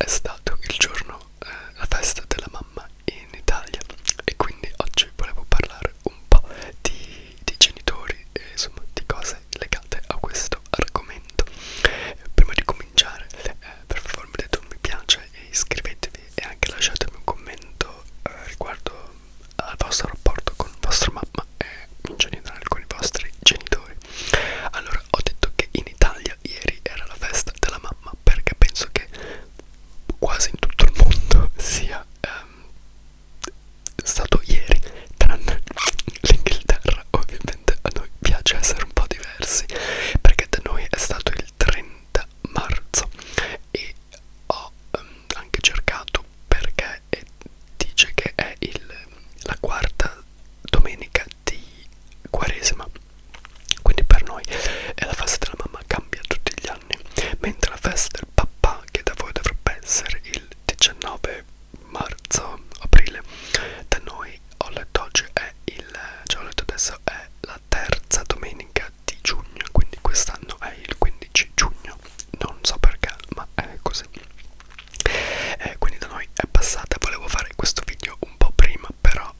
è stato il giorno, la festa della mamma in Italia, e quindi oggi volevo parlare un po' di genitori e insomma di cose legate a questo argomento. Prima di cominciare, per favore mettete un mi piace e iscrivetevi e anche lasciatemi un commento riguardo al vostro rapporto con vostra mamma e in generale con i vostri genitori. Allora, ho detto che in Italia ieri era la festa della mamma perché penso che quasi in tutto il mondo sia stato ieri, tranne l'Inghilterra. Ovviamente a noi piace essere un po' diversi perché da noi è stato il 30 marzo e ho anche cercato perché dice che è la quarta domenica di Quaresima, quindi per noi è la festa della mamma, cambia tutti gli anni, mentre la festa del papà, che da voi dovrebbe essere il 19 marzo, aprile, da noi ho letto oggi è cioè ho letto adesso è la terza domenica di giugno, quindi quest'anno è il 15 giugno, non so perché ma è così. Quindi da noi è passata. Volevo fare questo video un po' prima però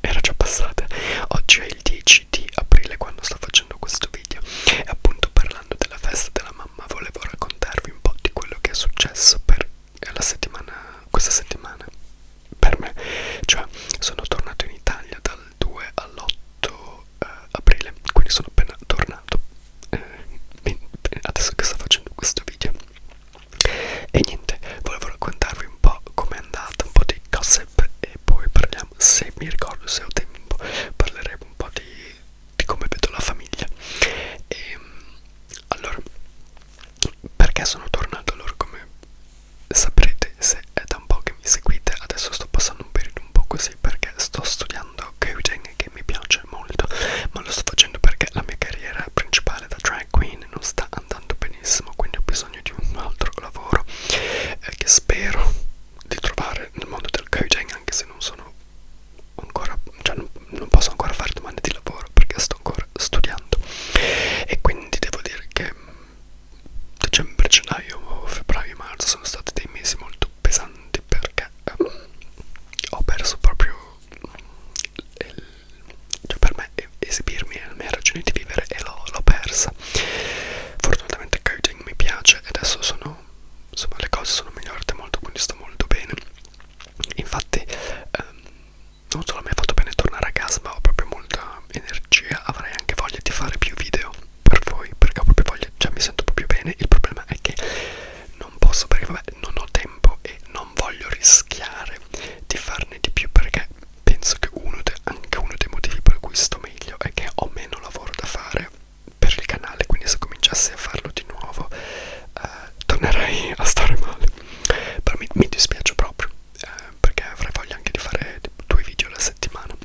era già passata. Oggi è il 10 di aprile quando sto facendo questo video e appunto parlando della festa della mamma volevo raccontarvi un po' di quello che è successo per questa settimana per me. Cioè sono tornato in Italia dal 2 all'8 aprile, quindi sono appena tornato adesso che sto facendo questo video. E niente, volevo raccontarvi un po' com'è andata, un po' di gossip e poi parliamo, se mi ricordo, se ho tempo, parleremo un po' di come vedo la famiglia. E allora, perché sono tornato? Allora, come saprete, se è da un po' che mi seguite, adesso sto passando un periodo un po' così perché sto studiando coding, che mi piace molto, ma lo sto facendo perché la mia carriera principale da drag queen non sta andando benissimo, quindi ho bisogno di un altro lavoro che spero di trovare nel mondo del coding, anche se non sono ancora, cioè non posso ancora fare domande di lavoro perché sto ancora studiando. E quindi devo dire che dicembre, gennaio, febbraio, marzo sono stati dei mesi molto pesanti perché ho perso proprio cioè per me esibirmi è la mia ragione di vivere e l'ho persa. Fortunatamente coding mi piace e adesso insomma le cose sono migliorate molto, quindi sto molto bene. Infatti non solo mi ha fatto bene tornare a casa, ma ho proprio molta energia, avrei anche voglia di fare più video per voi perché ho proprio voglia, cioè mi sento proprio bene. Il problema è che non posso perché vabbè non ho tempo e non voglio rischiare di farne di più perché penso che anche uno dei motivi per cui sto meglio è che ho meno lavoro da fare per il canale, quindi se cominciassi a farlo di nuovo tornerei a stare male. Però mi dispiace proprio perché avrei voglia anche di fare 2 video alla settimana,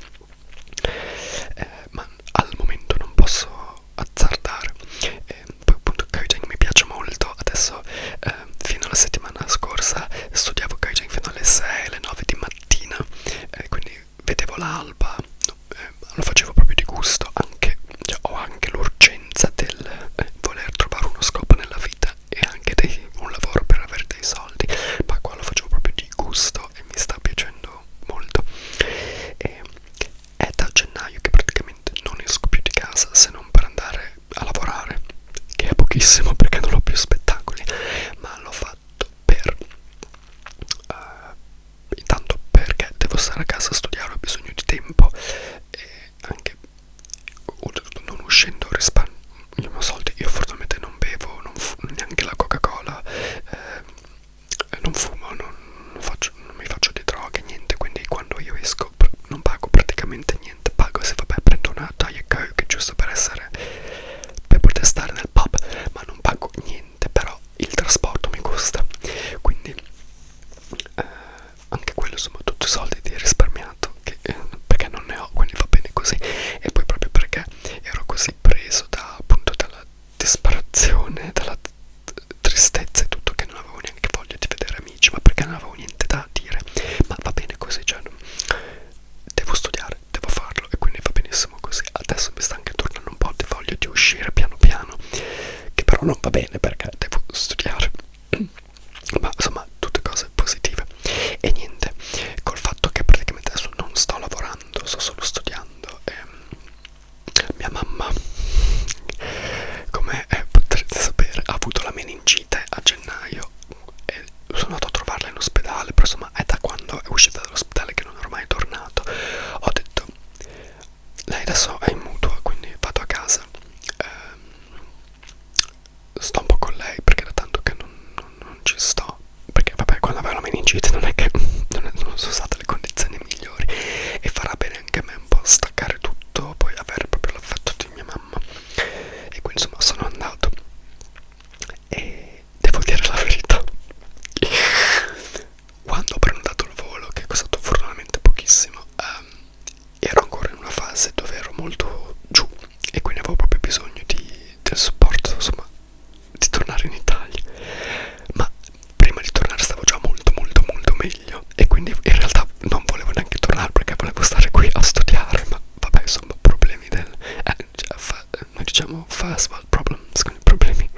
ma al momento non posso azzardare. Poi appunto coding mi piace molto. Adesso fino alla settimana scorsa studiavo coding fino alle 6, alle 9 di mattina, quindi vedevo l'alba, lo facevo proprio di gusto, anche cioè, ho anche l'urgenza del voler trovare uno scopo nella vita e anche un lavoro per avere dei soldi, ma qua lo facevo proprio di gusto e mi sta piacendo molto. E è da gennaio che praticamente non esco più di casa se non per andare a lavorare, che è pochissimo perché non ho più spettacoli, ma l'ho fatto per intanto perché devo stare a casa a studiare, ho bisogno di tempo e anche non uscendo risparmio soldi. Io fortunatamente non bevo, neanche la Coca-Cola, non fumo, non mi faccio di droghe, niente, quindi quando io esco non pago praticamente niente. Pago se vabbè prendo una Diet Coke giusto per poter stare nel pub, ma non pago niente, però il trasporto mi costa, quindi anche quello insomma tutti i soldi di risparmiato perché non ne ho, quindi va bene così. E poi proprio perché ero così preso appunto dalla disperazione, dalla tristezza e tutto, che non avevo neanche voglia di vedere amici, ma perché non avevo niente da dire, ma va bene così, cioè devo studiare, devo farlo e quindi va benissimo così. Adesso mi sta anche tornando un po' di voglia di uscire piano piano, che però non va bene perché devo studiare. first world problems, quindi problemi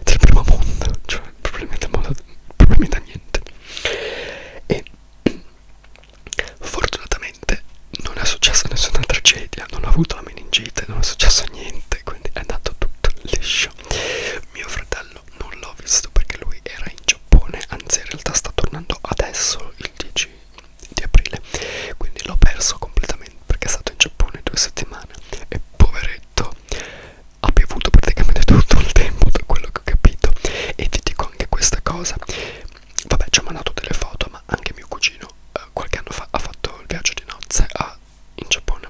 del primo mondo, cioè problemi del mondo, problemi da niente. E fortunatamente non è successa nessuna tragedia, non ho avuto la meningite, non è successo niente, quindi è andato tutto liscio. Mio fratello non l'ho visto perché lui era in Giappone, anzi in realtà sta tornando adesso il 10 di aprile, quindi l'ho perso completamente perché è stato in Giappone 2 settimane e poveretto ha piovuto praticamente tutto il tempo, da quello che ho capito. E ti dico anche questa cosa, vabbè, ci ha mandato delle foto, ma anche mio cugino qualche anno fa ha fatto il viaggio di nozze in Giappone,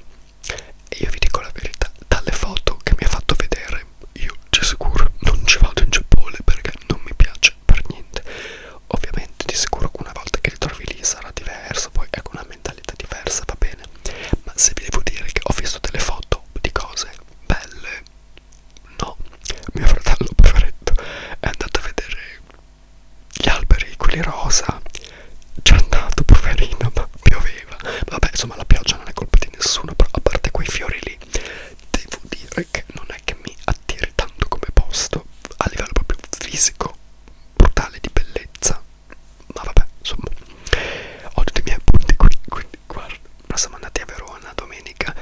e io vi dico la verità, dalle foto che mi ha fatto vedere io di sicuro non ci vado in Giappone perché non mi piace per niente. Ovviamente di sicuro una volta che li trovi lì sarà diverso, poi è con una mentalità diversa, va bene, ma se vi devo dire che ho visto delle foto di cose belle, no. Mio fratello poveretto è andato a vedere gli alberi, quelli rosa, c'è andato poverino, ma pioveva, vabbè, insomma la pioggia non è colpa di nessuno, però a parte quei fiori lì devo dire che non è che mi attiri tanto come posto a livello proprio fisico, brutale di bellezza, ma vabbè, insomma ho tutti i miei punti qui, quindi guarda, siamo andati a Verona domenica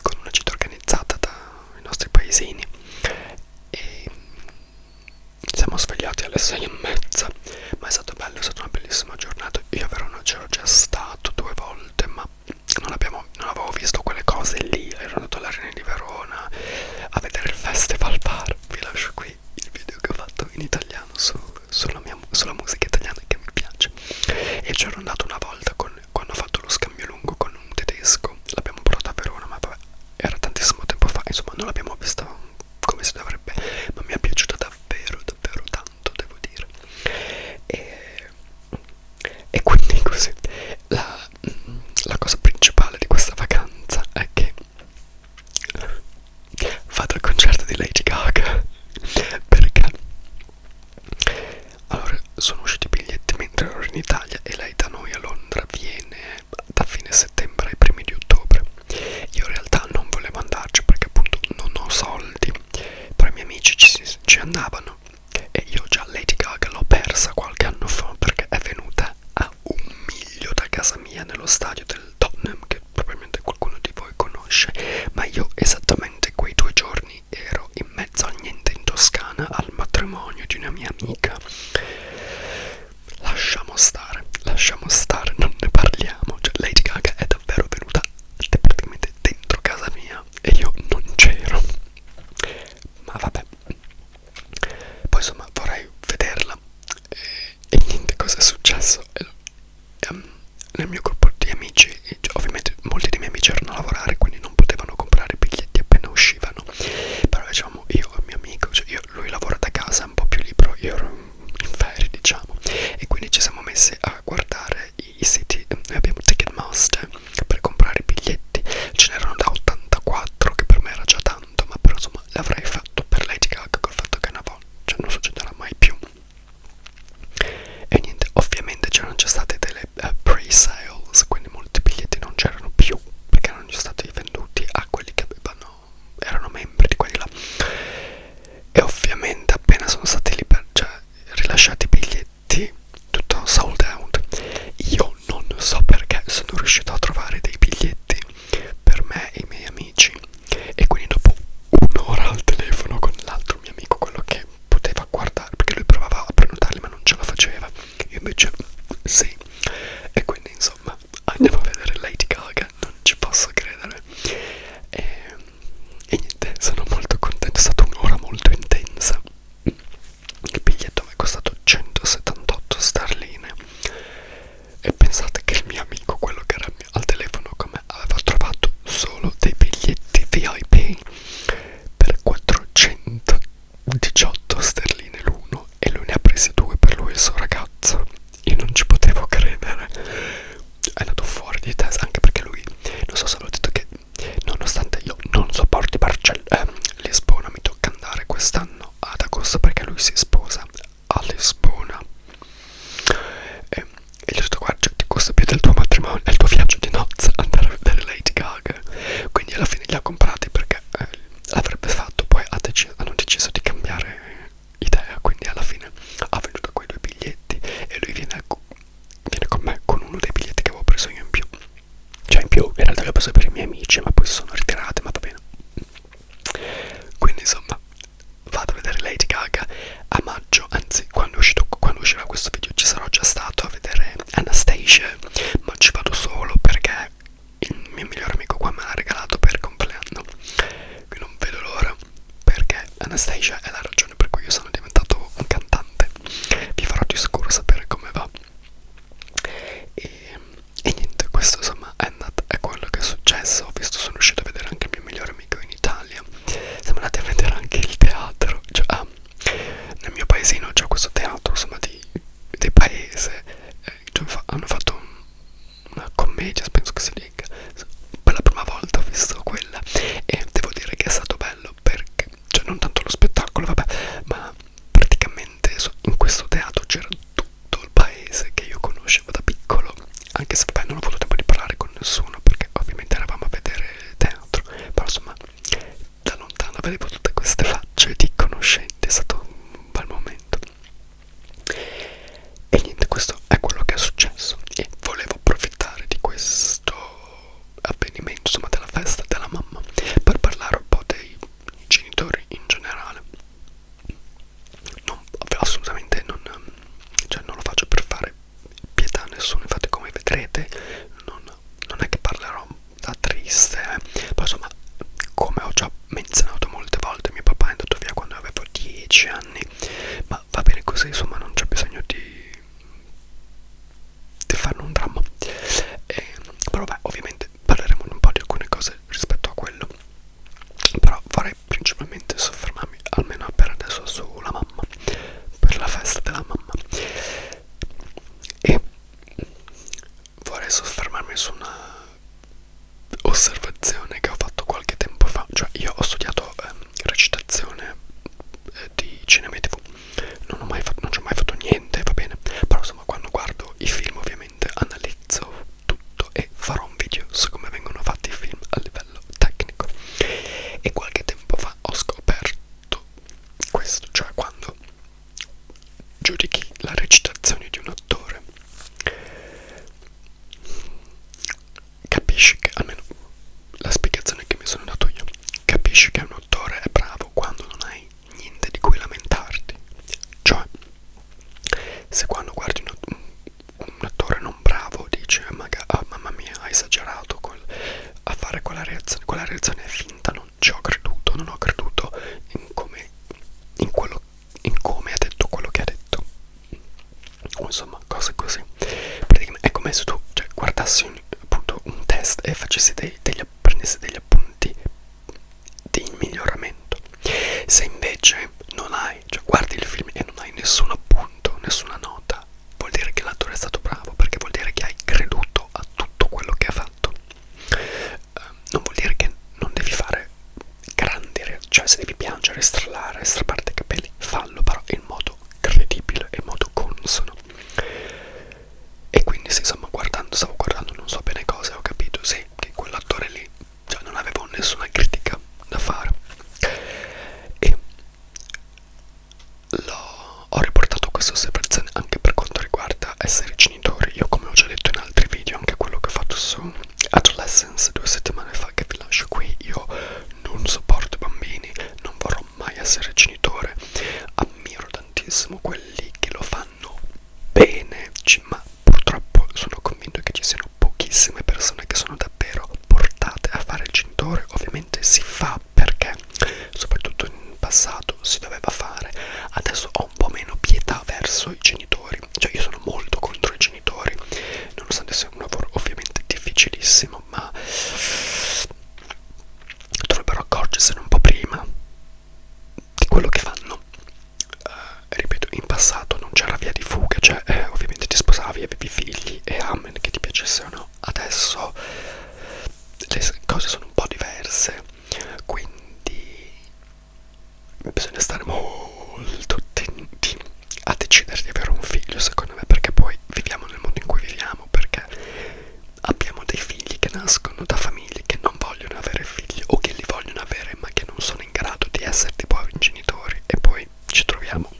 con una gita organizzata dai nostri paesini e siamo svegliati alle 6:30, ma è stato bello, è stata una bellissima giornata. Io a Verona c'ero già stato 2 volte, ma non avevo visto quelle cose lì. Ero andato all'Arena di Verona a vedere il Festival Bar. Vi lascio qui il video che ho fatto in italiano sulla musica italiana che mi piace. E c'ero andato una volta quando ho fatto lo scambio lungo con un tedesco, l'abbiamo portato a Verona, ma vabbè, era tantissimo tempo fa, insomma non l'abbiamo vista come si dovrebbe, ma mi è piaciuta davvero davvero tanto, devo dire. E quindi così la cosa principale di questa vacanza è che vado al concerto di Lady Gaga, perché allora sono usciti i biglietti mentre ero in Italia e lei da noi a Londra viene da fine settembre ai primi di ottobre. Io in realtà non volevo andarci perché appunto non ho soldi, però i miei amici ci andavano e io già Lady Gaga l'ho persa qualche anno fa perché è venuta a 1 miglio da casa mia nello stadio del Tottenham, che probabilmente qualcuno di voi conosce, ma io esattamente quei 2 giorni ero in mezzo al niente in Toscana al matrimonio di una mia amica. Lasciamo stare, non ne parliamo, cioè Lady Gaga è davvero venuta praticamente dentro casa mia e io non c'ero, ma vabbè. Anastasia è la ragione per cui io sono diventato un cantante. Vi farò di sicuro sapere come va. E niente, questo insomma è quello che è successo. Ho visto, sono riuscito a vedere anche il mio migliore amico in Italia. Siamo andati a vedere anche il teatro, cioè, nel mio paesino c'è questo teatro insomma di paese, hanno fatto una commedia, penso che si dica. Per la prima volta ho visto quella e devo dire che è stato bello, perché cioè non tanto lo spettacolo, vabbè, ma praticamente in questo teatro c'era tutto il paese che io conoscevo da piccolo, anche se vabbè non ho avuto tempo di parlare con nessuno perché ovviamente eravamo a vedere teatro, però insomma da lontano vedevo tutte queste facce di conoscenti, è stato un bel momento. E niente, questo è quello che è successo e volevo approfittare di questo avvenimento, insomma della festa della mamma, per parlare un po' dei genitori in generale. Non, assolutamente non, cioè non lo faccio per fare pietà a nessuno, infatti come vedrete non è che parlerò da triste, però insomma come ho già menzionato molte volte mio papà è andato via quando avevo 10 anni, ma va bene così, insomma non c'è bisogno di farne un dramma. Però beh, ovviamente parleremo un po' di alcune cose rispetto a quello, però vorrei principalmente soffermarmi almeno per adesso sulla mamma, per la festa della mamma, e vorrei soffermarmi su una osservazione che ho fatto qualche tempo fa. Cioè io ho studiato recitazione di cinema e tv, non ci ho mai fatto niente, va bene, però insomma quando guardo i film ovviamente analizzo tutto e farò un video su come vengono fatti i film a livello tecnico. E qualche tempo fa ho scoperto questo, cioè quando giudichi la recitazione di un attore capisci che, almeno la spiegazione che mi sono dato io, capisci che un attore è bravo quando non hai niente di cui lamentarti. Cioè se quando guardi un attore non bravo dici mamma mia ha esagerato a fare quella reazione è finta, non ci ho creduto, non ho creduto in come ha detto quello che ha detto, o insomma cose così. Praticamente è come se tu guardassi appunto un test e facessi prendessi degli appunti di miglioramento. Se invece non hai, guardi il film e non hai nessun appunto, nessuna nota, vuol dire che l'attore è stato bravo, perché vuol dire che hai creduto a tutto quello che ha fatto. Non vuol dire che non devi fare cioè se devi piangere, strillare, strappare i capelli, fallo, però in modo credibile e in modo consono. E quindi sì, insomma stavo guardando non so bene cosa, ho capito sì che quell'attore lì, cioè non avevo nessuna critica da fare, e ho riportato questa osservazione anche per quanto riguarda essere genitori. Io, come ho già detto in altri video, anche quello che ho fatto su Adolescence 2 settimane fa, che vi lascio qui, io non sopporto i bambini, non vorrò mai essere genitore, ammiro tantissimo quelli che lo fanno bene, ma purtroppo sono convinto che ci siano pochissime persone che sono davvero portate a fare il genitore. Ovviamente si fa perché soprattutto in passato si doveva fare, adesso ho un po' meno pietà verso i genitori, cioè io sono molto contro i genitori, nonostante sia un lavoro ovviamente difficilissimo, ma dovrebbero accorgersene un po' prima di quello che fanno. Ripeto, in passato non c'era via di fuga, cioè ovviamente ti sposavi, avevi figli e amen, che ti piacesse o no. Adesso le cose sono un po' diverse, quindi bisogna stare molto attenti a decidere di avere un figlio, secondo me, perché poi viviamo nel mondo in cui viviamo, perché abbiamo dei figli che nascono da famiglie che non vogliono avere figli o che li vogliono avere ma che non sono in grado di essere dei buoni genitori, e poi ci troviamo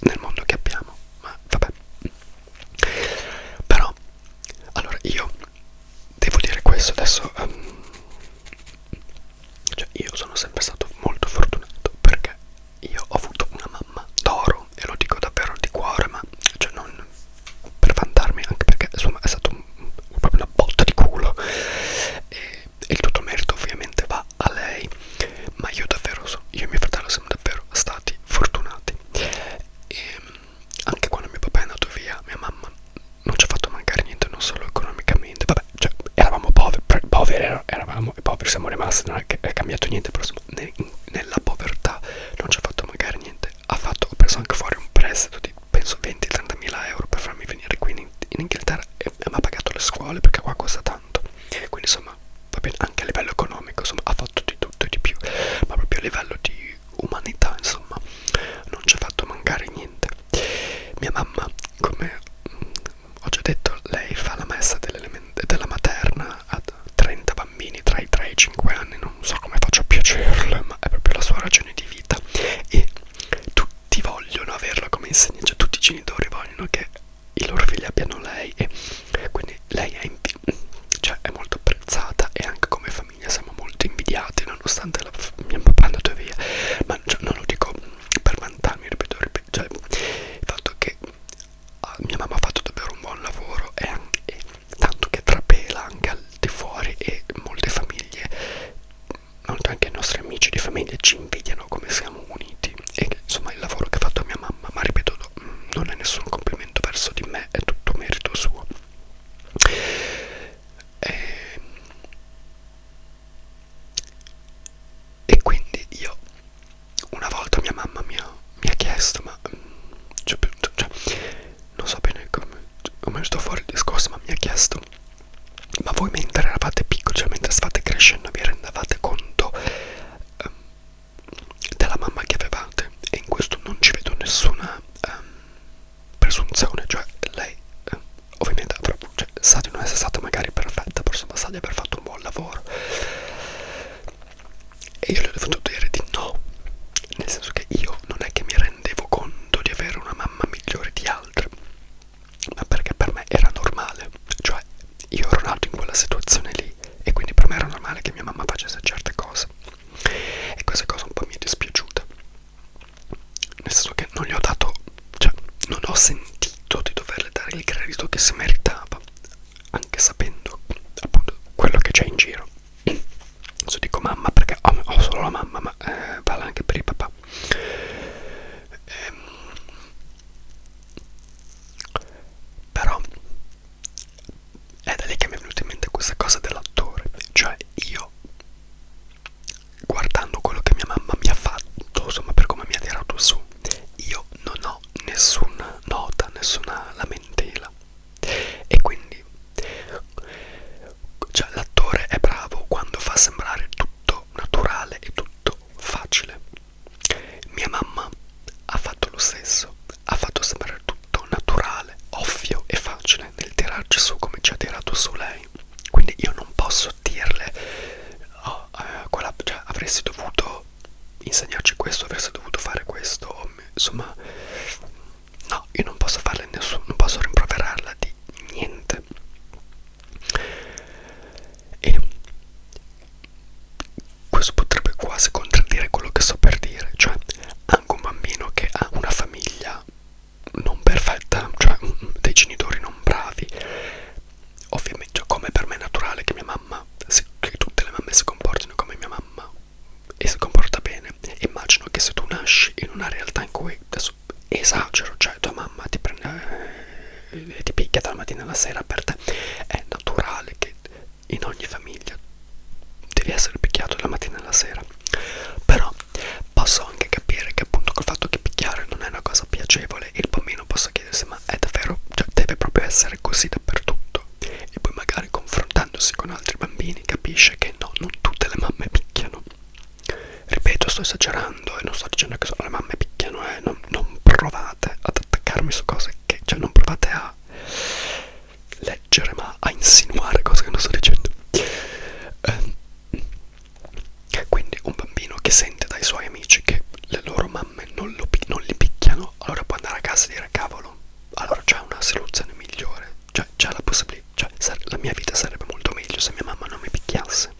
nel mondo che abbiamo. Ma vabbè, però allora io devo dire questo adesso, cioè io sono sempre stato molto fortunato perché io ho avuto una mamma d'oro, e lo dico davvero di cuore, ma cioè non per vantarmi, anche perché insomma è stato proprio una botta di culo, e il tutto merito ovviamente va a lei, ma io davvero io e mio fratello siamo davvero livello di umanità, insomma, non ci ha fatto mancare niente. Mia mamma, come ho già detto, lei fa la messa della materna a 30 bambini tra i 3 e i 5 anni, non so come faccio a piacerle, ma è proprio la sua ragione di vita, e tutti vogliono averla come insegna, cioè tutti i genitori vogliono che i loro figli abbiano lei, e quindi lei è cioè è molto apprezzata, e anche come famiglia siamo molto invidiati, nonostante mio papà è andato via. Ma cioè, non lo dico per vantarmi, ripeto, cioè il fatto che mia mamma ha fatto davvero un buon lavoro, e tanto che trapela anche al di fuori, e molte famiglie, anche i nostri amici di famiglia ci invidiano come siamo uniti, e insomma il lavoro che ha fatto mia mamma, ma ripeto, non è nessun complimento verso di me, è tutto merito suo. E quindi io, una volta mia mamma mi ha chiesto, ma cioè, non so bene come sto fuori il discorso, ma mi ha chiesto: ma voi mentre eravate piccoli, cioè mentre stavate crescendo, vi rendevate conto della mamma che avevate? E in questo non ci vedo nessuna presunzione, cioè lei ovviamente cioè, sa di non essere stata magari perfetta, forse ma sa di aver fatto un buon lavoro, e io le ho dovuto dire di no, nel senso che io non è che mi rendevo conto di avere una mamma migliore di altre, ma perché per me era normale, cioè io ero nato in quella situazione lì, e quindi per me era normale che mia mamma facesse certe cose, e questa cosa un po' mi è dispiaciuta, nel senso che non gli ho dato, cioè non ho sentito di doverle dare il credito che si meritava, anche sapendo appunto quello che c'è in giro. Adesso dico mamma perché ho solo la mamma, ma vale anche per il papà. Però è da lì che mi è venuta in mente questa cosa dell'attore, cioè io, guardando quello che mia mamma mi ha fatto, insomma, per come mi ha tirato su, io non ho nessuna nota, nessuna lamentela, e quindi cioè l'attore è bravo quando fa sembrare tutto naturale e tutto facile. Mia mamma ha fatto lo stesso, ha fatto sembrare tutto naturale, ovvio e facile nel tirarci su come ci ha tirato su lei. Quindi io non posso dirle: oh, cioè, avresti dovuto insegnarci questo, avresti dovuto fare questo, insomma, no, io non posso farle nessuno, non posso rimproverarla di niente. E questo potrebbe quasi contraddire quello che sto per dire, cioè anche un bambino che ha una famiglia non perfetta, cioè dei genitori non bravi, ovviamente, cioè, come per me è naturale che mia mamma, che tutte le mamme si comportino come mia mamma, e si comporta bene, immagino che se tu nasci in una realtà in cui, adesso esagero, cioè tua mamma ti prende e ti picchia dalla mattina alla sera, per te è naturale che in ogni famiglia devi essere picchiato dalla mattina alla sera. Però posso anche capire che appunto col fatto che picchiare non è una cosa piacevole, il bambino possa chiedersi: ma è davvero, cioè deve proprio essere così dappertutto? E poi magari confrontandosi con altri bambini capisce che no, non tutte le mamme picchiano. Ripeto, sto esagerando e non sto dicendo che solo le mamme picchiano, non provate ad attaccarmi su cose che, cioè non provate a leggere, ma a insinuare cose che non sto dicendo. Quindi un bambino che sente dai suoi amici che le loro mamme non li picchiano, allora può andare a casa e dire: cavolo, allora c'è una soluzione migliore, cioè c'è la possibilità, cioè la mia vita sarebbe molto meglio se mia mamma non mi picchiasse.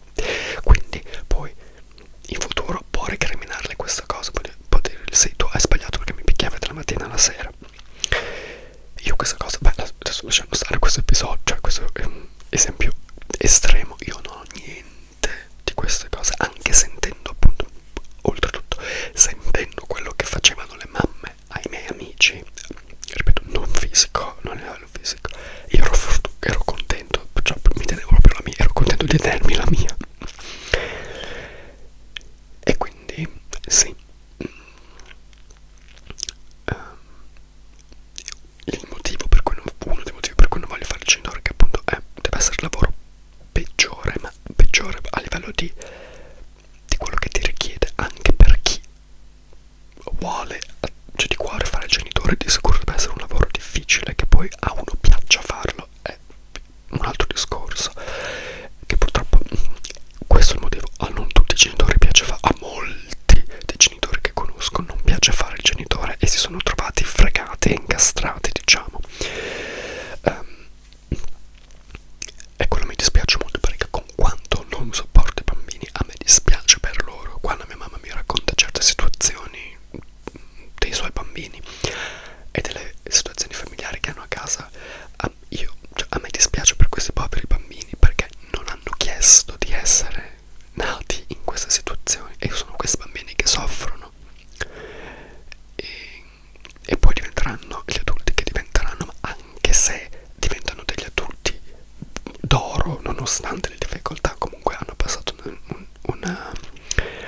Quindi poi in futuro può recriminarle questa cosa, può dire: sì, tu hai sbagliato perché mi picchiavi dalla mattina alla sera. Io questa cosa, beh, adesso lasciamo stare questo episodio, cioè questo è un esempio estremo, io non ho niente di queste cose, anche sentendo appunto, oltretutto sentendo quello che facevano le mamme ai miei amici, ripeto, non fisico, non a livello fisico, io ero contento, cioè mi tenevo proprio la mia, ero contento di tenermi la mia. E quindi sì, il motivo per cui uno dei motivi per cui non voglio fare il genitore, che appunto deve essere il lavoro peggiore, ma peggiore a livello di quello che ti richiede, anche per vuole, cioè di cuore fare il genitore, di sicuro deve essere un lavoro difficile. Che poi a uno piaccia farlo è un altro discorso, che purtroppo questo è il motivo. A non tutti i genitori piace fare, a molti dei genitori che conosco non piace fare il genitore e si sono trovati fregati e incastrati, diciamo. E quello mi dispiace molto, perché con quanto non sopporto i bambini, a me dispiace per loro. Quando mia mamma mi racconta certe situazioni dei suoi bambini e delle situazioni familiari che hanno a casa, a me dispiace per questi poveri bambini, perché non hanno chiesto di essere nati in queste situazioni, e sono questi bambini che soffrono e poi diventeranno gli adulti che diventeranno. Ma anche se diventano degli adulti d'oro, nonostante le difficoltà, comunque hanno passato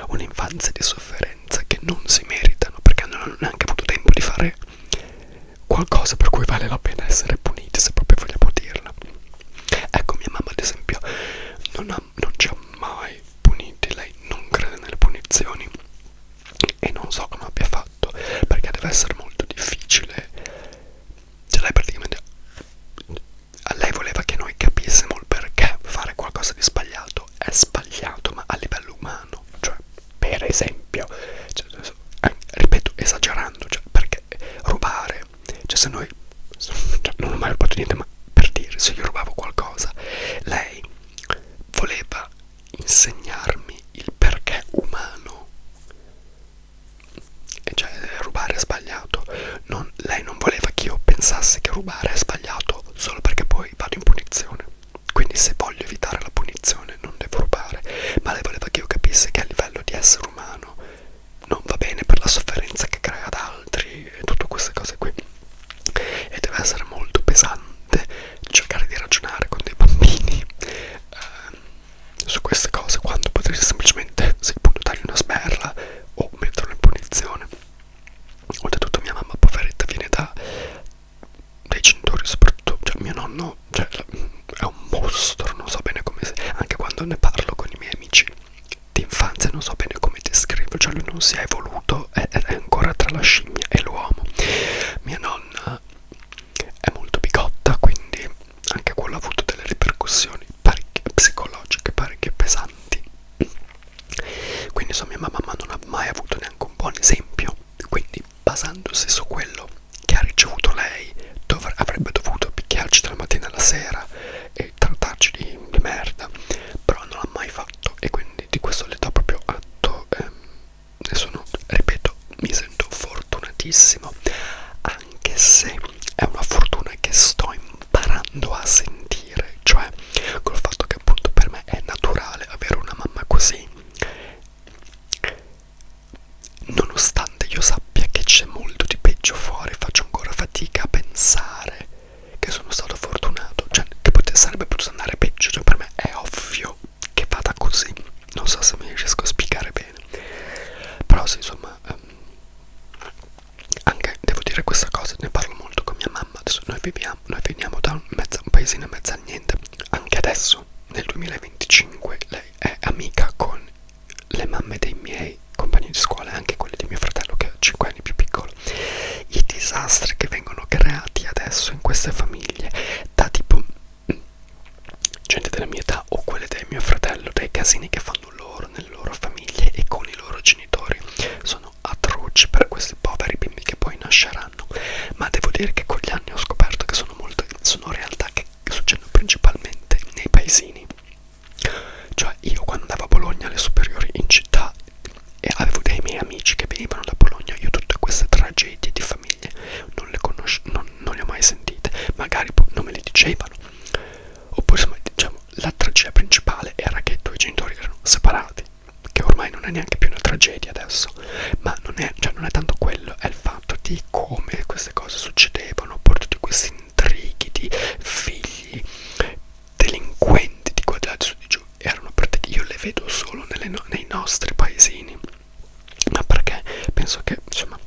un'infanzia di sofferenza che non si meritano, perché non hanno neanche avuto tempo di fare qualcosa per cui vale la pena essere puniti, se proprio vogliamo dirla. Ecco, mia mamma ad esempio non ci ha mai puniti, lei non crede nelle punizioni e non so come abbia fatto, perché deve essere molto difficile. Cioè lei praticamente, lei voleva che noi capissimo il perché fare qualcosa di sbagliato è sbagliato, ma a livello umano. Cioè, per esempio, cioè, ripeto, esagerando, cioè, perché rubare, cioè se noi, cioè, non ho mai rubato niente, ma per dire, se io rubavo qualcosa, lei voleva insegnarmi il perché umano, e cioè rubare è sbagliato. Lei non voleva che io pensasse che rubare è sbagliato solo perché poi vado in punizione, quindi se voglio evitare la punizione non devo rubare, ma lei voleva che io capisse che a livello di essere umano non va bene, per la sofferenza che crea ad altri e tutte queste cose qui. E deve essere molto pesante cercare di ragionare con dei bambini su queste cose, quando potresti semplicemente, sì, appunto, dargli una sberla o metterlo in punizione. Oltretutto mia mamma, poveretta, viene da dei genitori, soprattutto, cioè mio nonno, cioè, è un mostro, non so bene come, anche quando ne parlo con i miei amici di infanzia non so bene come descriverlo, cioè lui non si è evoluto, è ancora tra la scimmia e l'uomo. Mia nonna è molto bigotta, quindi anche quello ha avuto delle ripercussioni parecchie psicologiche, parecchie pesanti. Quindi insomma mia mamma non ha mai avuto neanche un buon esempio, quindi basandosi su quello che ha ricevuto lei avrebbe dovuto picchiarci dalla mattina alla sera e trattarci di merda, però non l'ha mai fatto, e quindi di questo le do proprio atto. E sono, ripeto, mi sento fortunatissimo, anche se è una fortuna che sto imparando a sentire, cioè col fatto che appunto per me è naturale avere una mamma così, nonostante io sappia che c'è molto di peggio fuori. Faccio ancora fatica a pensare che sono stato fortunato, cioè che sarebbe potuto andare peggio, cioè per me è ovvio che vada così. Non so se mi riesco a spiegare bene, però sì, insomma, anche devo dire questa cosa, ne parlo molto con mia mamma. Adesso noi veniamo da un paesino in mezzo al niente. Anche adesso nel 2025 lei è amica con le mamme dei miei compagni di scuola e anche quelle di mio fratello, che è 5 anni più piccolo. I disastri che vengono creati adesso in queste famiglie, da tipo gente della mia età o quelle del mio fratello, dei casini che fanno loro nelle loro famiglie e con i loro genitori, sono atroci per questi poveri bimbi che poi nasceranno. Ma devo dire che con gli anni ho scoperto che sono realtà che succedono principalmente nei paesini. Cioè io quando andavo a Bologna alle superiori in città e avevo dei miei amici che venivano da Bologna, io tutte queste tragedie di famiglie non le non le ho mai sentite, magari non me le dicevano, oppure diciamo la tragedia principale era che i tuoi genitori erano separati, che ormai non è neanche più una tragedia adesso, ma non è tanto quello, è il fatto di come queste cose succedevano, oppure tutti questi intrighi di figli delinquenti di qua di là di su di giù, erano pratiche. Io le vedo solo nei nostri paesini, ma perché penso che insomma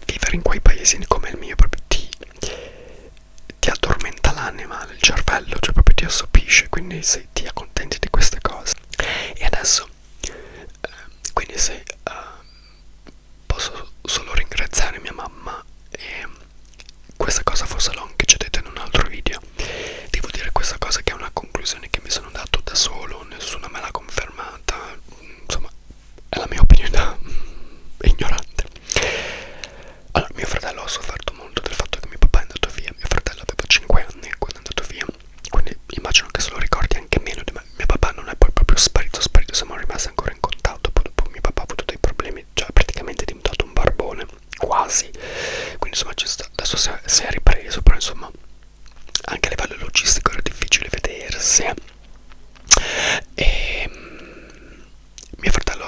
vivere in quei paesini come il mio proprio ti addormenta l'anima, il cervello, cioè proprio ti assopisce, quindi ti accontenti di queste cose. E adesso quindi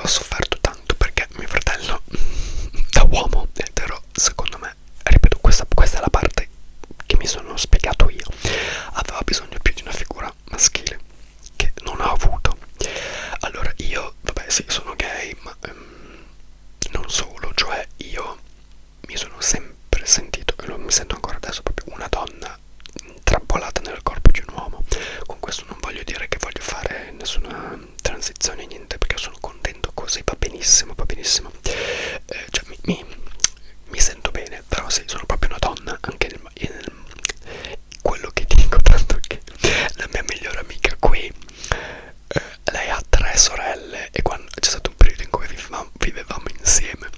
sofferto tanto perché mio fratello, da uomo etero, secondo me, ripeto, questa è la parte che mi sono spiegato io, aveva bisogno più di una figura maschile che non ho avuto. Allora io, vabbè sì, sono gay, ma non solo, cioè io mi sono sempre sentito, e lo mi sento ancora adesso, proprio una donna intrappolata nel corpo di un uomo. Con questo non voglio dire che voglio fare nessuna transizione, niente, perché sono contento così, va benissimo, va benissimo. Cioè mi sento bene, però sì, sono proprio una donna, anche quello che dico, tanto che la mia migliore amica qui, lei ha 3 sorelle e quando c'è stato un periodo in cui vivevamo insieme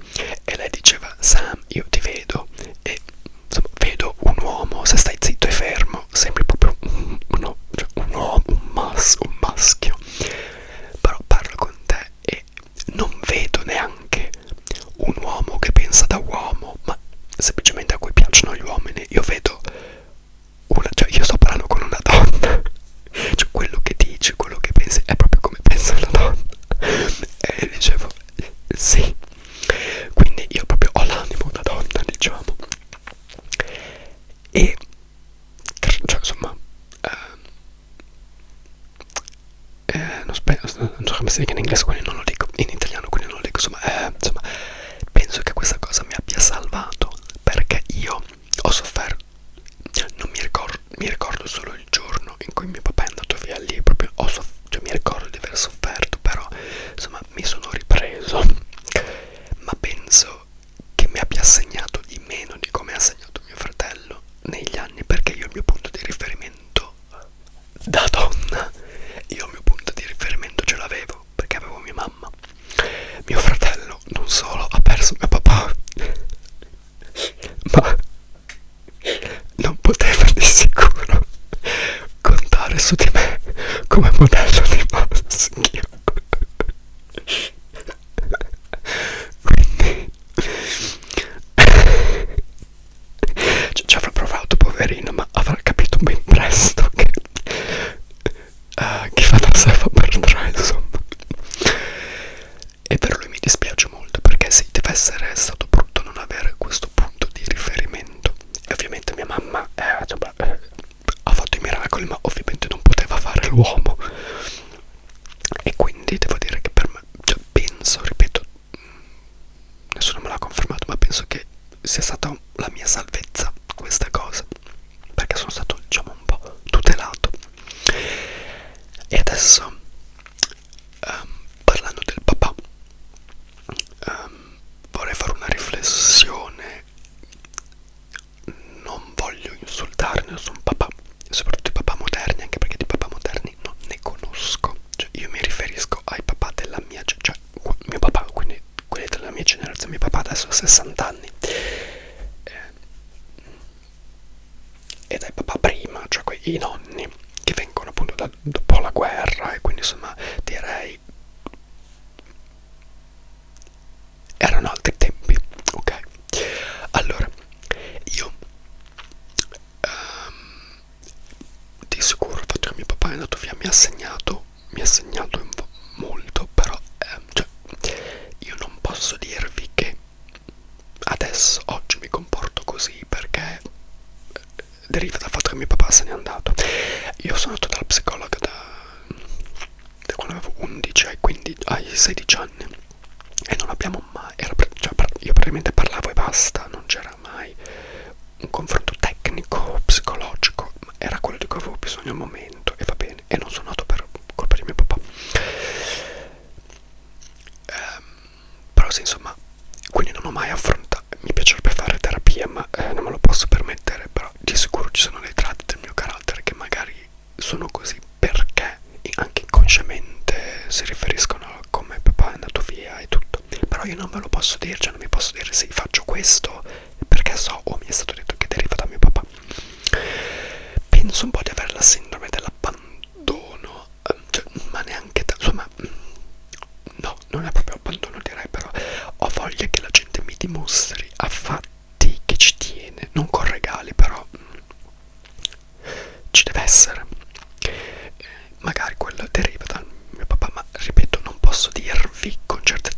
e lei diceva: Sam, io ti vedo e insomma vedo un uomo, se stai zitto e fermo sembri proprio cioè un uomo, un maschio, però parlo con te e non vedo neanche un uomo che pensa da uomo, ma semplicemente a cui piacciono gli uomini. Io vedo cioè io sto parlando con una donna, cioè quello che dici, quello che pensi è proprio come pensa una donna. E dicevo sì, quindi io proprio ho l'animo da donna, diciamo. E cioè insomma non so come si dica in inglese, quindi non lo dico, in italiano quindi non lo dico, insomma penso che questa cosa mi abbia salvato, perché io ho sofferto, non mi ricordo solo il giorno in cui mio papà è andato via lì, proprio cioè mi ricordo di aver sofferto, però insomma mi sono ripreso, ma penso che mi abbia segnato di meno di come ha segnato mio fratello negli anni, perché io il mio punto di riferimento da donna, io il mio punto di riferimento ce l'avevo perché avevo mia mamma. Mio fratello non solo ha perso mio papà, ma non poteva di sicuro contare su di me come modello di maschio. Quindi ci avrà provato, poverino, ma avrà capito ben presto che chi fa da sé fa per tre, insomma. E per lui mi dispiace molto, perché sì, deve essere stato brutto non avere questo punto di riferimento. E ovviamente mia mamma ha fatto i miracoli, ma ovviamente non poteva fare l'uomo. E quindi devo dire che per me, cioè, penso, ripeto, nessuno me l'ha confermato, ma penso che sia stata la mia salvezza questa cosa, perché sono stato, diciamo, un po' tutelato. E adesso parlando del papà, vorrei fare una riflessione. Non voglio insultare nessun papà, soprattutto i papà moderni, anche perché di papà moderni non ne conosco. Cioè io mi riferisco ai papà della mia, cioè mio papà, quindi quelli della mia generazione. Mio papà adesso ha 60 anni e dai papà prima, cioè i nonni che vengono appunto dopo la guerra, e quindi insomma direi erano altri tempi, ok? Allora io di sicuro il fatto che mio papà è andato via mi ha segnato molto, però cioè, io non posso dirvi che adesso, oggi mi comporto così perché deriva dal fatto che mio papà se n'è andato. Io sono andato dalla psicologa da quando avevo 11 ai 16 anni e non abbiamo mai, io praticamente parlavo e basta, non c'era mai un confronto tecnico, psicologico, ma era quello di cui avevo bisogno al momento, e va bene, e non sono nato per colpa di mio papà. Però sì, insomma, quindi non ho mai affrontato, mi piacerebbe fare terapia, ma non me lo posso permettere. Però di sicuro ci sono dei tratti del mio carattere che magari sono così perché anche inconsciamente si riferiscono a come papà è andato via e tutto, però io non me lo posso dire, cioè non mi posso dire sì, faccio questo perché so, o mi è stato detto che deriva da mio papà. Penso un po' di avere la sindrome dell'abbandono, cioè, ma neanche insomma, no, non è proprio abbandono, direi, però ho voglia che la gente mi dimostri a fatti che ci tiene, non con regali, però ci deve essere. Magari quello deriva dal mio papà, ma ripeto, non posso dirvi con certezza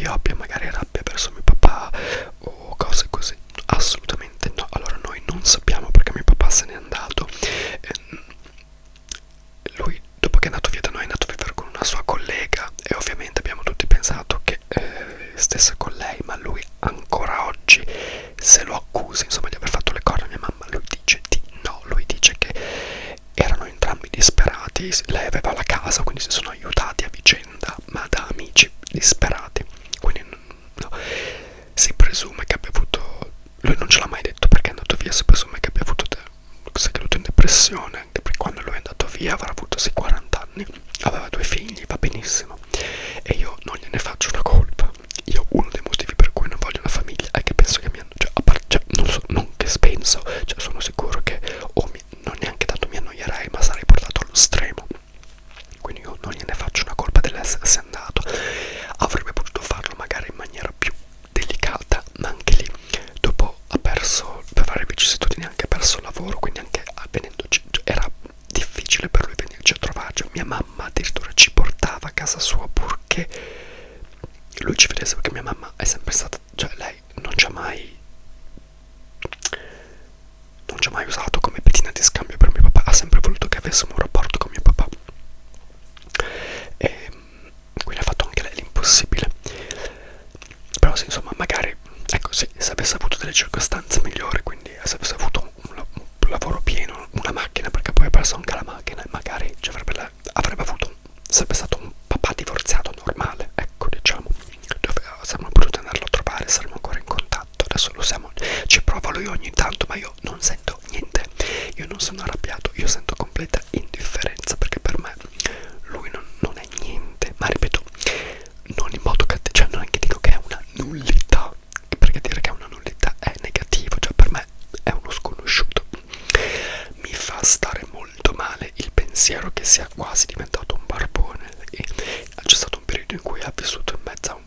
io abbia magari rabbia verso mio papà o cose così. Assolutamente no. Allora noi non sappiamo perché mio papà se n'è andato. Lui dopo che è andato via da noi è andato a vivere con una sua collega e ovviamente abbiamo tutti pensato che stesse con lei, ma lui ancora oggi se lo accusa insomma di aver fatto le corna a mia mamma. Lui dice di no, lui dice che erano entrambi disperati, lei aveva la casa quindi si sono aiutati a vicenda ma da amici disperati, quindi no. Si presume che abbia avuto, lui non ce l'ha mai detto perché è andato via, si presume che abbia avuto si è caduto in depressione, anche perché quando lui è andato via avrà avuto 40 anni, aveva 2 figli, va benissimo e io non gliene faccio una colpa. Io uno dei motivi per cui non voglio una famiglia è che penso che mi hanno, cioè, cioè non so, non che penso, cioè sono sicuro che non neanche tanto mi annoierei, ma sarei portato allo stremo, quindi io non gliene faccio una colpa dell'essersi andato. Avrebbe potuto farlo magari in maniera più delicata, ma anche lì dopo ha perso, per fare vicissitudini anche ha perso il lavoro, quindi anche venendoci era difficile per lui venirci a trovarci. Mia mamma addirittura ci portava a casa sua purché lui ci vedesse, perché mia mamma è sempre stata, cioè lei non ci ha mai usato come pedina di scambio per mio papà, ha sempre voluto che avessimo un rapporto con mio papà e quindi ha fatto anche lei l'impossibile. Però sì, insomma, magari ecco sì, se avesse avuto delle circostanze migliori, quindi se avesse avuto un lavoro pieno, una macchina, perché poi ha perso anche la macchina, e magari ci avrebbe avuto, sarebbe stato un papà divorziato normale, ecco, diciamo, dove saremmo potuti andarlo a trovare, saremmo ancora in contatto. Adesso lo siamo, ci provo lui ogni tanto, ma io non sento niente, io non sono arrabbiato, io sento completa indifferenza, perché per me lui non è niente, ma ripeto, non in modo cattivo, cioè non è che dico che è una nullità, perché dire che è una nullità è negativo, cioè per me è uno sconosciuto. Mi fa stare molto male il pensiero che sia quasi diventato un barbone, e c'è stato un periodo in cui ha vissuto in mezzo a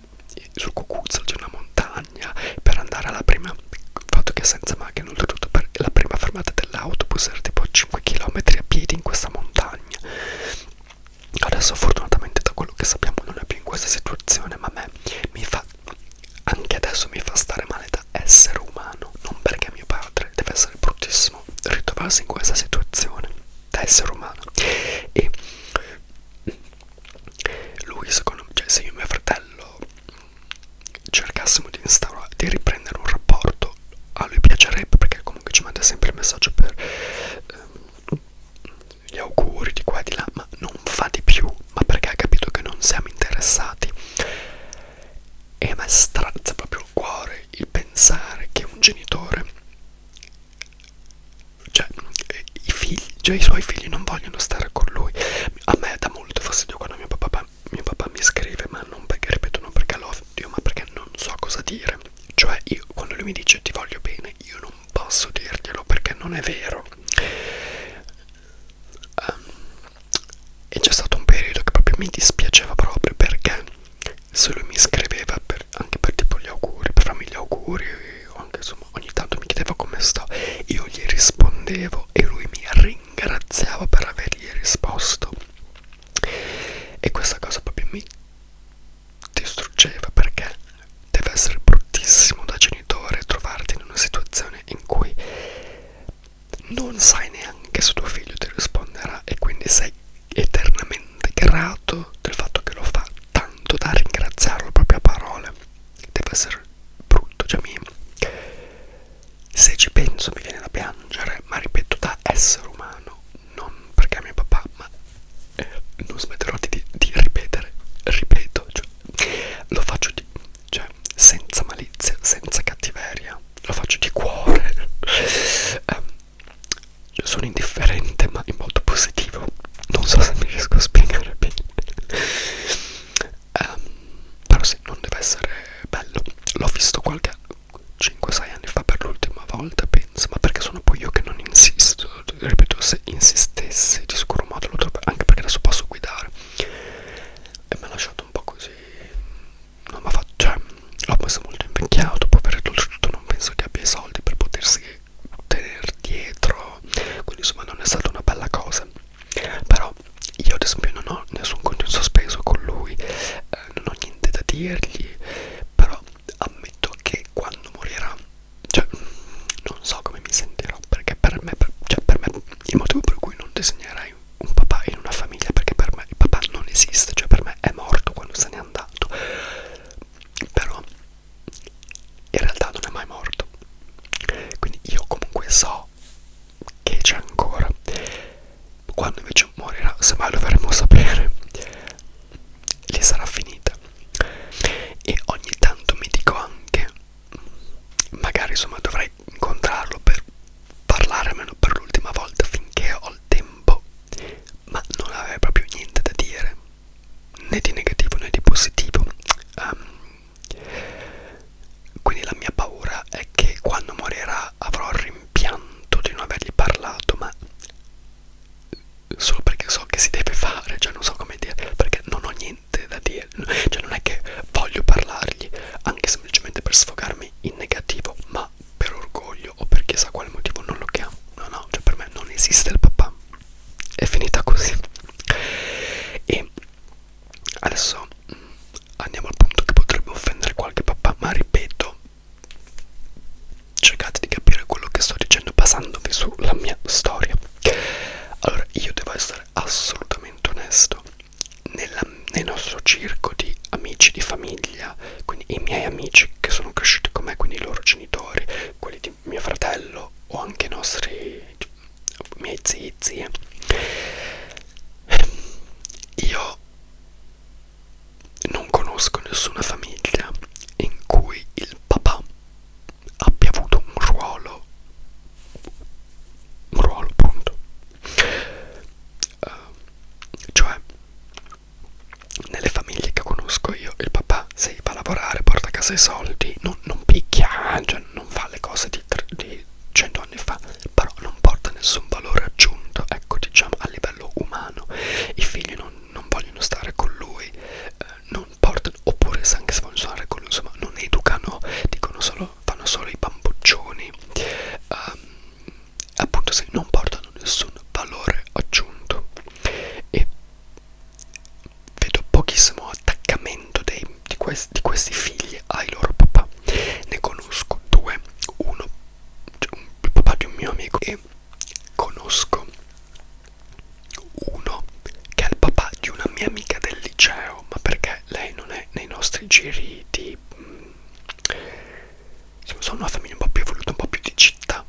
sul cucuzzolo di una montagna per andare alla prima, il fatto che senza macchina, oltretutto per la prima fermata dell'autobus era tipo 5 km a piedi in questa montagna. Adesso fortunatamente da quello che sappiamo non è più in questa situazione, ma a me mi fa, anche adesso mi fa stare male da essere umano, non perché mio padre, deve essere bruttissimo ritrovarsi in questa situazione da essere umano. E lui secondo me, cioè se io e mio fratello cercassimo di riprendere un rapporto, a lui piacerebbe, perché comunque ci manda sempre il messaggio per gli auguri di qua e di là, ma non fa di più, ma perché ha capito che non siamo interessati. E a me strazza proprio il cuore il pensare che un genitore, cioè i suoi figli non vogliono stare con lui. A me dà molto fastidio quando mio papà mi scrive, ma non perché, ripeto, non perché lo odio, ma perché non so cosa dire. Cioè io, quando lui mi dice ti voglio bene, io non posso dirglielo perché non è vero. E c'è stato un periodo che proprio mi dispiaceva proprio, perché se lui mi scriveva anche per tipo gli auguri, per farmi gli auguri, o anche insomma ogni tanto mi chiedeva come sto, io gli rispondevo e lui mi ringraziava per avergli risposto, e questa cosa proprio mi distruggeva, perché deve essere bruttissimo da genitore trovarti in una situazione in cui non sai neanche se tuo figlio ti risponderà e quindi sei eternamente grato del fatto che lo fa, tanto da ringraziarlo proprio a parole. Deve essere brutto, cioè se ci penso mi viene da piangere, ma ripeto, da essere umano, non perché è mio papà, ma non smetterò di ripetere, ripeto, cioè, lo faccio cioè, senza malizia, senza cattiveria, lo faccio di cuore. Sono indifferente ma in modo positivo, non so se mi riesco a spiegare bene. Però sì, non deve essere bello. L'ho visto qualche 5-6 anni fa per l'ultima volta, penso, ma perché sono poi io che non insisto. Ripeto, se insistessi di sicuro modo lo trovo, anche perché adesso posso guidare, e mi ha lasciato un po' così, non mi ha fatto, cioè l'ho messo molto invecchiato, poveretto, oltretutto non penso che abbia i soldi per potersi tenere dietro, quindi insomma non è stata una bella cosa. Però io ad esempio non ho nessun conto in sospeso con lui, non ho niente da dirgli, Adesso andiamo al punto che potrebbe offendere qualche papà, ma ripeto, cercate di capire quello che sto dicendo basandovi sulla mia storia. Allora, io devo essere assolutamente onesto. Nel nostro circo di amici di famiglia, quindi i miei amici che sono cresciuti con me, quindi i loro genitori, quelli di mio fratello o anche i nostri miei zii, zie, io non conosco nessuna famiglia in cui il papà abbia avuto un ruolo appunto. Cioè, nelle famiglie che conosco io, il papà se va a lavorare, porta a casa i soldi, non picchia, cioè non fa le cose di 100 anni fa, però non porta nessun valore aggiunto, ecco, diciamo a livello umano. I figli non vogliono stare con lui, non portano, oppure anche se vogliono stare con lui, insomma, non educano, dicono solo, fanno solo i bamboccioni, appunto, se non portano nessun valore aggiunto. E vedo pochissimo attaccamento di questi figli ai loro papà. Ne conosco due, uno, cioè il papà di un mio amico, e conosco uno che è il papà di una mia amica del liceo, ma perché lei non è nei nostri giri di sono una famiglia un po' più evoluta, un po' più di città,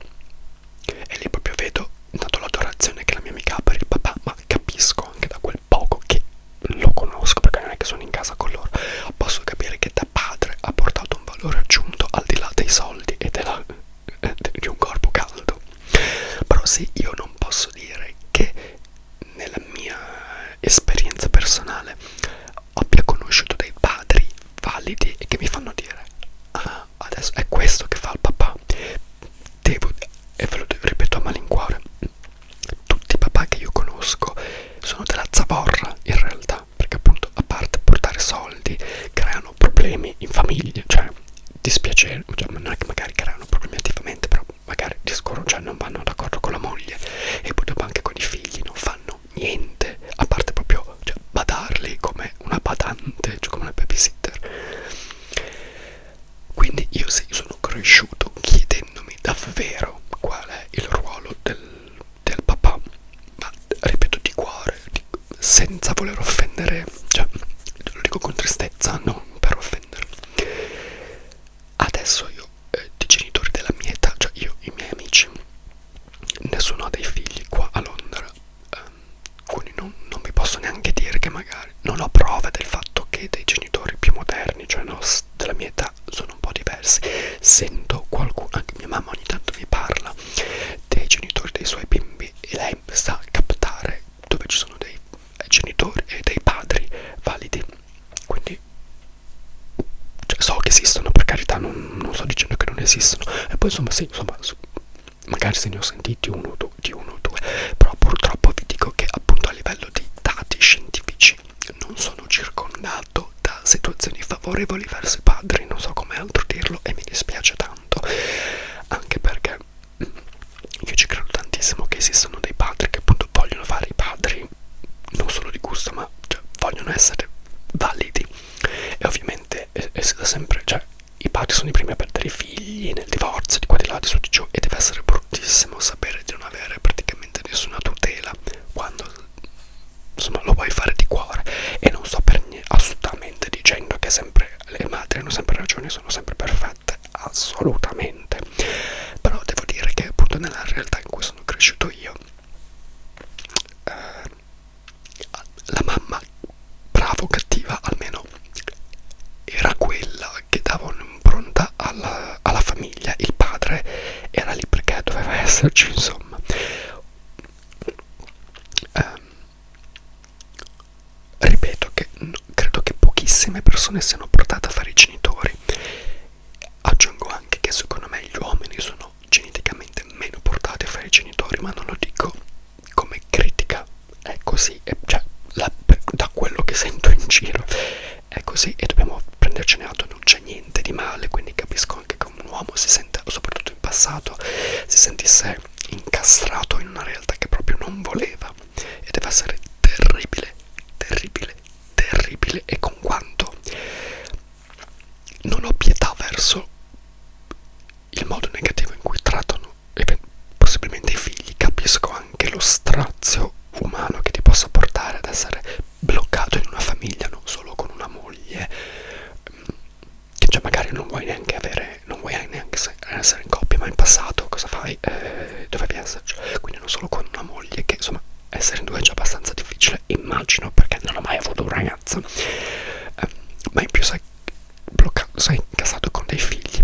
e lì proprio vedo dato l'adorazione che la mia amica ha per il papà, ma capisco anche da quel poco che lo conosco, perché non è che sono in casa con loro, posso capire che da padre ha portato un valore aggiunto al di là dei soldi e di un corpo caldo. Però sì, io non posso dire che nella mia esperienza personale abbia conosciuto dei padri validi e che mi fanno dire: ah, adesso è questo che fa il papà. E ve lo ripeto a malincuore, tutti i papà che io conosco sono della zavorra in realtà, perché appunto, a parte portare soldi, creano problemi in famiglia, cioè dispiacere, cioè, non è che magari creano problemi attivamente, però magari discorrono, cioè non vanno d'accordo con la moglie, e poi dopo anche con i figli non fanno niente, a parte proprio, cioè, badarli come una badante, cioè come una babysitter. Quindi io sì, sono cresciuto chiedendomi davvero qual è il ruolo del papà, ma ripeto di cuore, senza voler offendere, cioè lo dico con tristezza, non per offendere. Adesso io, di genitori della mia età, cioè io, i miei amici, nessuno ha dei figli qua a Londra, quindi non vi posso neanche dire che magari non ho prove del fatto che dei genitori più moderni, cioè no, della mia età, sono un po' diversi. Sento qualcuno, anche mia mamma ogni tanto mi parla dei genitori dei suoi bimbi e lei sa captare dove ci sono dei genitori e dei padri validi, quindi cioè, so che esistono, per carità, non sto dicendo che non esistono, e poi insomma sì, insomma, magari se ne ho sentiti uno o due, però purtroppo vi dico che appunto a livello di dati scientifici non sono circondato da situazioni favorevoli verso i padri, non so come altro dirlo, e mi dispiace tanto, anche perché io ci credo tantissimo che esistono dei padri che appunto vogliono fare i padri non solo di gusto, ma cioè, vogliono essere validi, e ovviamente è sempre, cioè, i padri sono i primi a perdere i figli nel divorzio, di qua di là, di su di giù, e deve essere bruttissimo sapere di non avere praticamente nessuna tutela quando insomma lo vuoi fare di cuore. E non sto per assolutamente dicendo che sempre le madri hanno sempre ragione, sono sempre perfette, assolutamente, però devo dire che appunto nella realtà in cui sono cresciuto io, la mamma, brava o cattiva, almeno era quella che dava un'impronta alla famiglia, il padre era lì perché doveva esserci, insomma. Ripeto che credo che pochissime persone siano portate a fare i genitori. Aggiungo anche che secondo me gli uomini sono geneticamente meno portati a fare i genitori, ma non lo dico come critica, è così, cioè, da quello che sento in giro è così, e dobbiamo prendercene atto, non c'è niente di male, quindi capisco anche che un uomo si sente, soprattutto in passato, si sentisse incastrato in una realtà che proprio non voleva, e deve essere terribile, terribile, terribile. terribile e con quanto non ho pietà verso il modo negativo in cui trattano possibilmente i figli, capisco anche lo strazio umano che ti possa portare ad essere bloccato in una famiglia, non solo con una moglie, che cioè magari non vuoi neanche avere, non vuoi neanche essere in coppia, ma in passato cosa fai? Dovevi esserci, quindi non solo con una moglie, che insomma essere in due è già abbastanza difficile, immagino, perché non ho mai avuto un ragazzo, ma in più sei bloccato, sei incastrato con dei figli.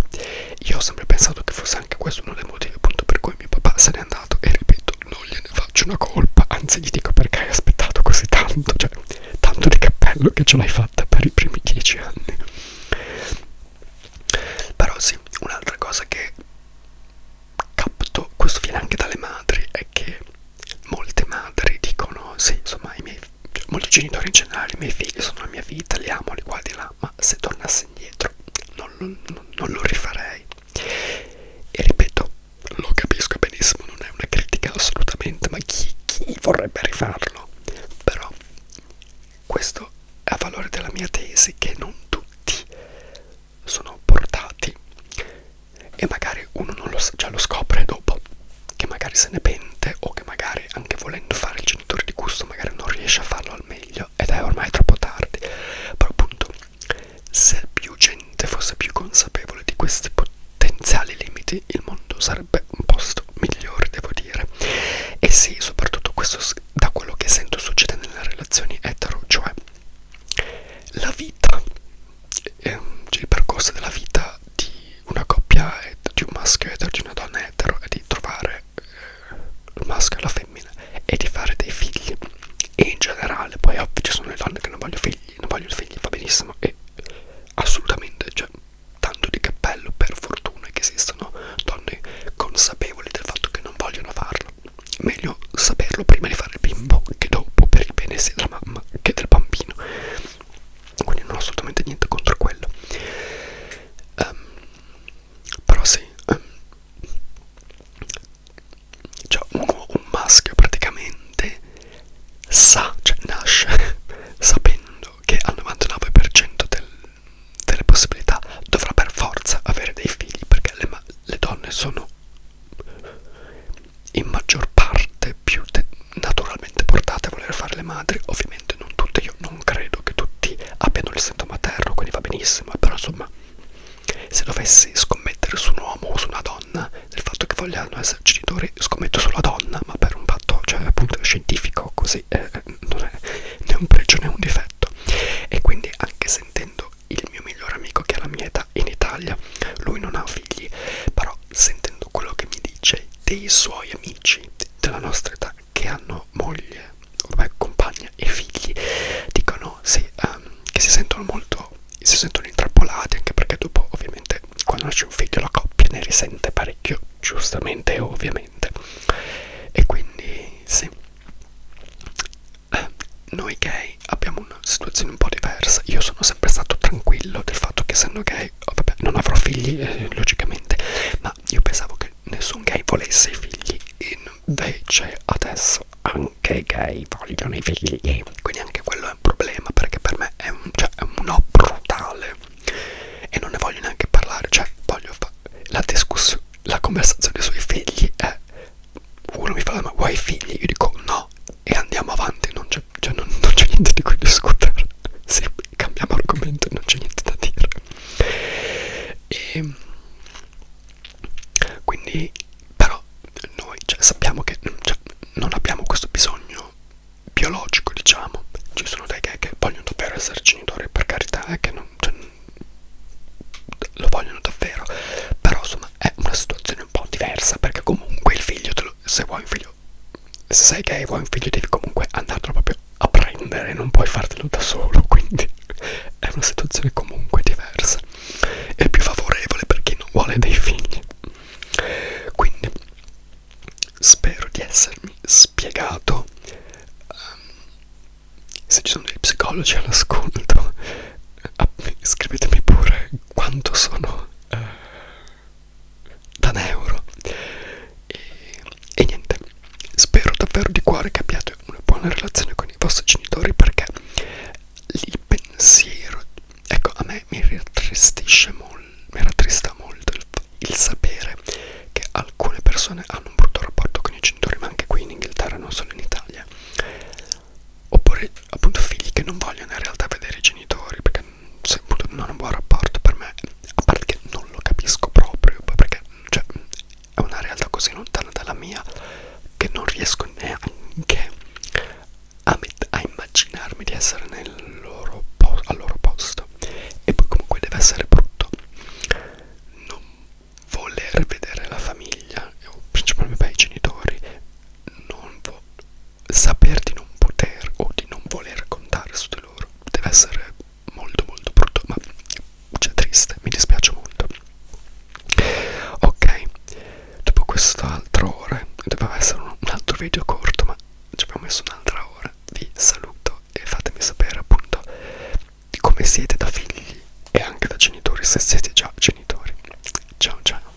Io ho sempre pensato che fosse anche questo uno dei motivi appunto per cui mio papà se n'è andato, e ripeto, non gliene faccio una colpa, anzi gli dico perché hai aspettato così tanto, cioè tanto di cappello che ce l'hai fatta per i primi 10 anni. Però sì, un'altra cosa che capto, questo viene anche dalle madri, è che molte madri dicono sì, insomma molti genitori in generale, i miei figli sono la mia vita, li amo, li qua di là, ma se tornassi indietro non lo rifarei. E ripeto, lo capisco benissimo, non è una critica assolutamente, ma chi vorrebbe rifarlo? Però questo è a valore della mia tesi, che non tutti sono portati, e magari uno non lo sa, già lo scopre dopo, che magari se ne pente, o che magari anche volendo fare il genitore di gusto magari non riesce a farlo al meglio ed è ormai troppo tardi. Però appunto, se più gente fosse più consapevole di questi potenziali limiti, il mondo sarebbe un posto migliore, devo dire. E sì, soprattutto questo da quello che sento succede nelle relazioni etero, cioè la vita, il percorso della vita di una coppia, di un maschio etero, di una donna etero, è di trovare il maschio e la femmina e di fare dei figli. E in generale, poi ovvio ci sono le donne che non vogliono figli, va benissimo, e assolutamente, cioè tanto di cappello, per fortuna che esistono donne consapevoli del fatto che non vogliono farlo. Meglio saperlo prima di fare il bimbo che dopo, per il bene sia della mamma che del bambino. Quindi non ho assolutamente niente contro quello. Però sì, cioè un maschio praticamente cioè nasce sapendo che al 99% delle possibilità dovrà per forza avere dei figli, perché le donne sono in maggior parte più naturalmente portate a voler fare le madri. Ovviamente non tutte, io non credo che tutti abbiano l'istinto materno, quindi va benissimo, però insomma, se dovessi scommettere su un uomo o su una donna del fatto che vogliano essere genitori, scommetto sulla donna, ma per un fatto, cioè appunto scientifico, così non è né un pregio né un difetto. E quindi anche sentendo il mio migliore amico che ha la mia età in Italia, lui non ha figli, però sentendo quello che mi dice dei suoi amici della nostra età che hanno moglie, vabbè, compagna e figli, dicono sì, che si sentono intrappolati, anche perché dopo ovviamente quando nasce un figlio la coppia ne risente parecchio, giustamente, ovviamente. E quindi sì, noi gay abbiamo una situazione un po' diversa. Io sono sempre stato tranquillo del fatto che essendo gay, vabbè, non avrò figli, logicamente, ma io pensavo che nessun gay volesse i figli, invece adesso anche i gay vogliono i figli, quindi anche quello è un problema, perché per me è un no brutale e non ne voglio neanche parlare. Cioè voglio la conversazione sui figli è: uno mi fa ma vuoi figli? Io dico no e andiamo avanti, non c'è niente di cui discutere. Sì, cambiamo argomento e non c'è niente da dire. E quindi però noi, cioè, sappiamo che non abbiamo questo bisogno biologico, diciamo. Ci sono dei gay che vogliono davvero essere genitori, per carità, che non, cioè, lo vogliono davvero, però insomma è una situazione un po' diversa, perché comunque il figlio se vuoi un figlio, se sei gay e vuoi un figlio, devi comunque andarlo proprio a prendere, non puoi fartelo da solo, quindi è una situazione comunque diversa e più favorevole per chi non vuole dei figli. Quindi spero di essermi spiegato. Se ci sono degli psicologi all'ascolto, scrivetemi pure quanto sono da neuro. E niente, spero davvero di cuore che abbiate una buona relazione con i vostri genitori, perché quest'altra ora. Doveva essere un altro video corto, ma ci abbiamo messo un'altra ora. Vi saluto e fatemi sapere appunto come siete da figli e anche da genitori, se siete già genitori